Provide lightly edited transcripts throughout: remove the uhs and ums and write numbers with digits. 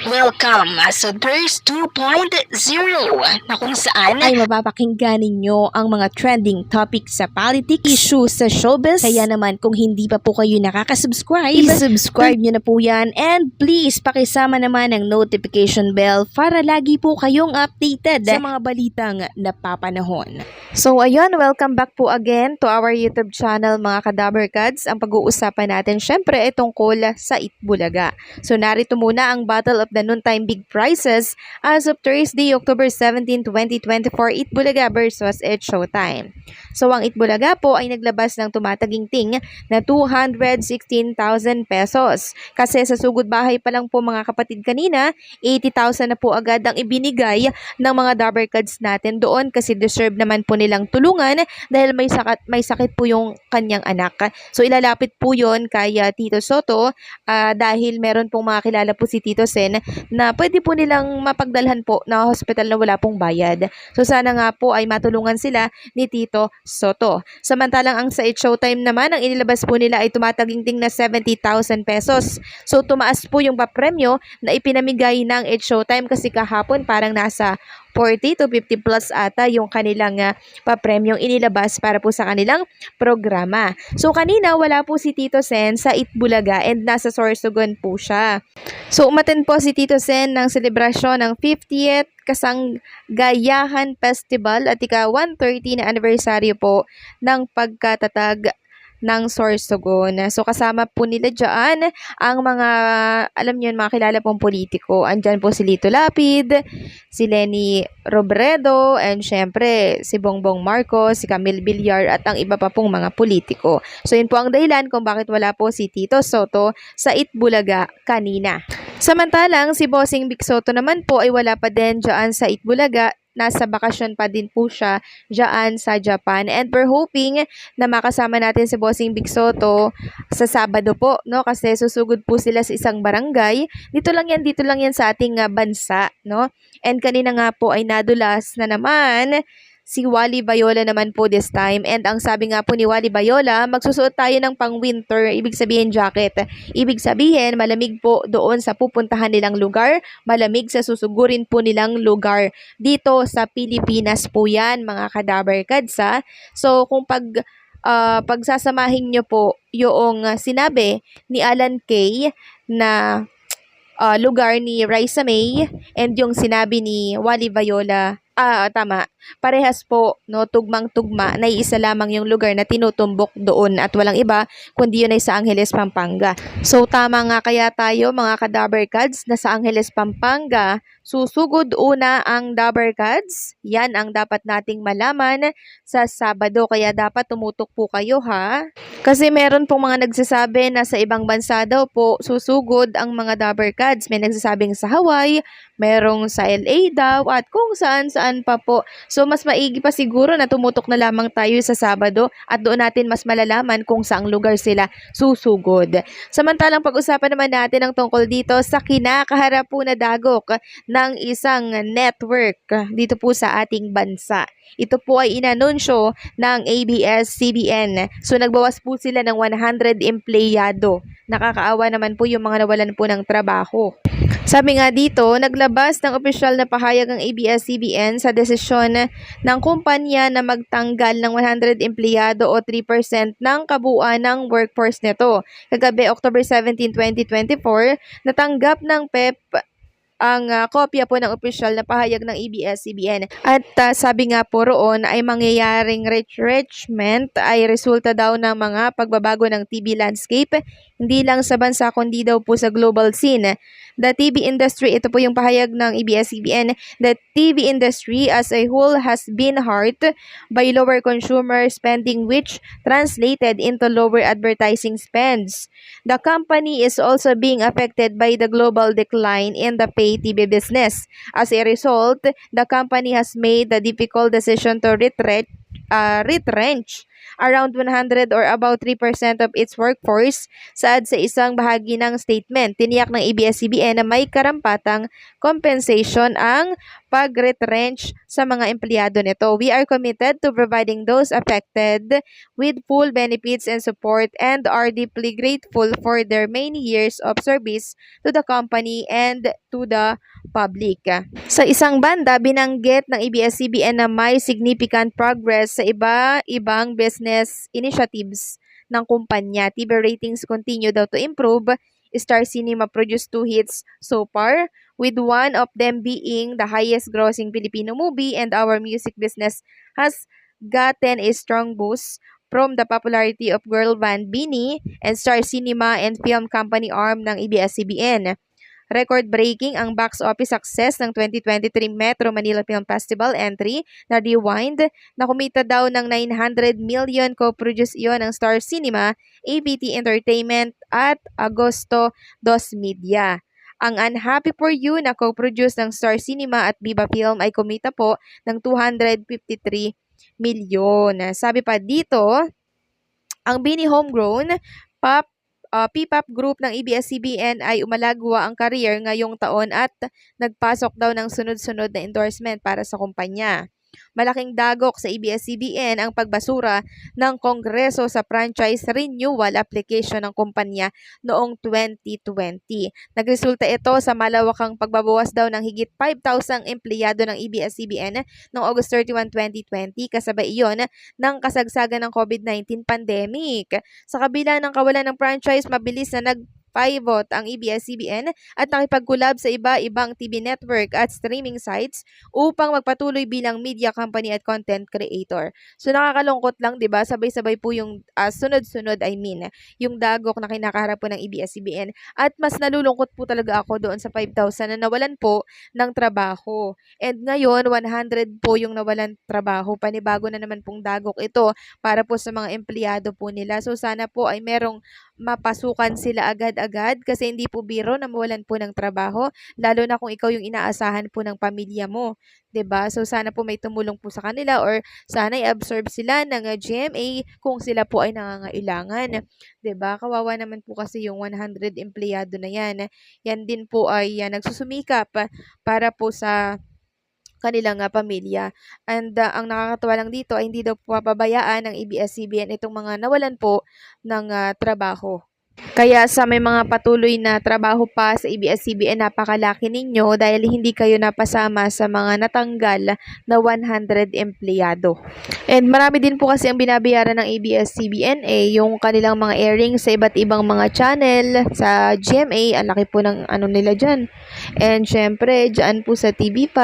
Welcome sa Thirst 2.0 na kung saan ay mapapakinggan ninyo ang mga trending topics sa politics, issues sa showbiz. Kaya naman kung hindi pa po kayo nakaka-subscribe, i-subscribe nyo na po yan. And please, pakisama naman ang notification bell para lagi po kayong updated sa mga balitang napapanahon. So ayun, welcome back po again to our YouTube channel mga Kadabarkads. Ang pag-uusapan natin syempre ay tungkol sa Itbulaga. So narito muna ang Battle of the Noontime Big Prizes as of Thursday, October 17, 2024, Itbulaga versus It's Showtime. So ang Itbulaga po ay naglabas ng tumataginting na 216,000 pesos. Kasi sa sugod bahay pa lang po mga kapatid kanina, 80,000 na po agad ang ibinigay ng mga Dabarkads natin doon kasi deserve naman po nilang tulungan dahil may sakit po yung kanyang anak. So ilalapit po yon kay Tito Soto dahil meron pong mga kilala po si Tito Sen na pwede po nilang mapagdalhan po na hospital na wala pong bayad. So sana nga po ay matulungan sila ni Tito Soto. Samantalang ang sa It's Showtime naman, ang inilabas po nila ay tumataginting na 70,000 pesos. So tumaas po yung papremyo na ipinamigay ng It's Showtime kasi kahapon parang nasa 40 to 50 plus ata yung kanilang papremyong inilabas para po sa kanilang programa. So kanina wala po si Tito Sen sa Itbulaga and nasa Sorsogon po siya. So umattend po si Tito Sen ng selebrasyon ng 50th Kasanggayahan Festival at ika-130 na anibersaryo po ng pagkatatag ng Sorsogon. So kasama po nila dyan ang mga, alam niyo mga kilala pong politiko. Andyan po si Lito Lapid, si Leni Robredo, and syempre si Bongbong Marcos, si Camille Villar at ang iba pa pong mga politiko. So yun po ang dahilan kung bakit wala po si Tito Soto sa Itbulaga kanina. Samantalang si Bossing Vic Soto naman po ay wala pa din dyan sa Itbulaga. Nasa bakasyon pa din po siya dyan sa Japan. And we're hoping na makasama natin si Bossing Vic Soto sa Sabado po, no? Kasi susugod po sila sa isang barangay. Dito lang yan sa ating bansa, no? And kanina nga po ay nadulas na naman si Wally Bayola naman po this time. And ang sabi nga po ni Wally Bayola, magsusuot tayo ng pang-winter, ibig sabihin jacket. Ibig sabihin, malamig po doon sa pupuntahan nilang lugar, malamig sa susugurin po nilang lugar. Dito sa Pilipinas po yan, mga Kadabarkads ha. So, kung pagsasamahin nyo po yung sinabi ni Alan Kay na lugar ni Raisa May and yung sinabi ni Wally Bayola, tama. Parehas po, no, tugmang-tugma, na iisa lamang yung lugar na tinutumbok doon at walang iba kundi yun ay sa Angeles, Pampanga. So tama nga kaya tayo mga Kadabarkads na sa Angeles, Pampanga, susugod una ang Dabarkads. Yan ang dapat nating malaman sa Sabado kaya dapat tumutok po kayo ha. Kasi meron pong mga nagsasabi na sa ibang bansa daw po susugod ang mga Dabarkads. May nagsasabing sa Hawaii, merong sa LA daw at kung saan-saan pa po. So, mas maigi pa siguro na tumutok na lamang tayo sa Sabado at doon natin mas malalaman kung saang lugar sila susugod. Samantalang pag-usapan naman natin ang tungkol dito sa kinakaharap po na dagok ng isang network dito po sa ating bansa. Ito po ay inanunsyo ng ABS-CBN. So, nagbawas po sila ng 100 empleyado. Nakakaawa naman po yung mga nawalan po ng trabaho. Sabi nga dito, naglabas ng opisyal na pahayag ang ABS-CBN sa desisyon ng kumpanya na magtanggal ng 100 empleyado o 3% ng kabuuan ng workforce nito. Kagabi, October 17, 2024, natanggap ng PEP ang kopya po ng opisyal na pahayag ng ABS-CBN. At sabi nga po roon ay mangyayaring retrenchment ay resulta daw ng mga pagbabago ng TV landscape, hindi lang sa bansa kundi daw po sa global scene. The TV industry, ito po yung pahayag ng ABS-CBN, the TV industry as a whole has been hurt by lower consumer spending which translated into lower advertising spends. The company is also being affected by the global decline in the pay TV business. As a result, the company has made the difficult decision to retrench around 100 or about 3% of its workforce, saad sa isang bahagi ng statement. Tiniyak ng ABS-CBN na may karampatang compensation ang pag-retrench sa mga empleyado nito. We are committed to providing those affected with full benefits and support and are deeply grateful for their many years of service to the company and to the public. Sa isang banda, binanggit ng ABS-CBN na may significant progress sa iba-ibang business initiatives ng kumpanya. TV ratings continue daw to improve. Star Cinema produced 2 hits so far, with one of them being the highest grossing Filipino movie, and our music business has gotten a strong boost from the popularity of girl band BINI and Star Cinema and film company arm ng ABS-CBN. Record-breaking ang box office success ng 2023 Metro Manila Film Festival entry na Rewind na kumita daw ng 900 million. Co-produce iyon ng Star Cinema, ABT Entertainment at Agosto Dos Media. Ang Unhappy for You na co-produce ng Star Cinema at Viva Film ay kumita po ng 253 million. Sabi pa dito, ang BINI Homegrown P-pop group ng ABS-CBN ay umalagwa ang career ngayong taon at nagpasok daw ng sunod-sunod na endorsement para sa kumpanya. Malaking dagok sa ABS-CBN ang pagbasura ng Kongreso sa franchise renewal application ng kumpanya noong 2020. Nagresulta ito sa malawakang pagbabawas daw ng higit 5,000 empleyado ng ABS-CBN noong August 31, 2020, kasabay iyon ng kasagsagan ng COVID-19 pandemic. Sa kabila ng kawalan ng franchise, mabilis na nag-pivot ang ABS-CBN at nakipag-collab sa iba-ibang TV network at streaming sites upang magpatuloy bilang media company at content creator. So nakakalungkot lang, 'di ba? Sabay-sabay po yung sunod-sunod, yung dagok na kinakaharap po ng ABS-CBN, at mas nalulungkot po talaga ako doon sa 5,000 na nawalan po ng trabaho. And ngayon 100 po yung nawalan trabaho. Panibago na naman pong dagok ito para po sa mga empleyado po nila. So sana po ay merong mapasukan sila agad-agad, kasi hindi po biro na mawalan po ng trabaho, lalo na kung ikaw yung inaasahan po ng pamilya mo, 'di ba? So sana po may tumulong po sa kanila, or sana i-absorb sila ng GMA kung sila po ay nangangailangan, 'di ba? Kawawa naman po kasi yung 100 empleyado na yan. Yan din po ay nagsusumikap para po sa kanilang pamilya. And ang nakakatuwa lang dito ay hindi daw papabayaan ng ABS-CBN itong mga nawalan po ng trabaho. Kaya sa may mga patuloy na trabaho pa sa ABS-CBN, napakalaki ninyo dahil hindi kayo napasama sa mga natanggal na 100 empleyado. And marami din po kasi ang binabayaran ng ABS-CBN yung kanilang mga airings sa iba't ibang mga channel sa GMA. Ang laki po ng nila dyan. And syempre, dyan po sa TV5,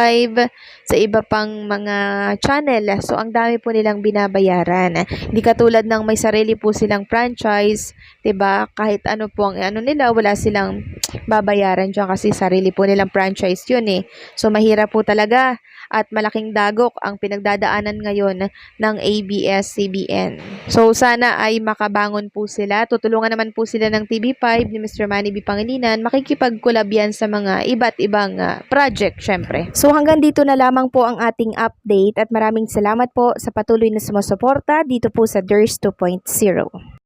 sa iba pang mga channel. So, ang dami po nilang binabayaran. Hindi katulad ng may sarili po silang franchise, 'di ba? Kahit ano po ang nila, wala silang babayaran dyan kasi sarili po nilang franchise yun eh. So, mahirap po talaga at malaking dagok ang pinagdadaanan ngayon ng ABS-CBN. So, sana ay makabangon po sila. Tutulungan naman po sila ng TV5 ni Mr. Manny B. Pangilinan. Makikipag-collab yan sa mga iba't ibang project, syempre. So, hanggang dito na lamang po ang ating update at maraming salamat po sa patuloy na sumusuporta dito po sa DIRS 2.0.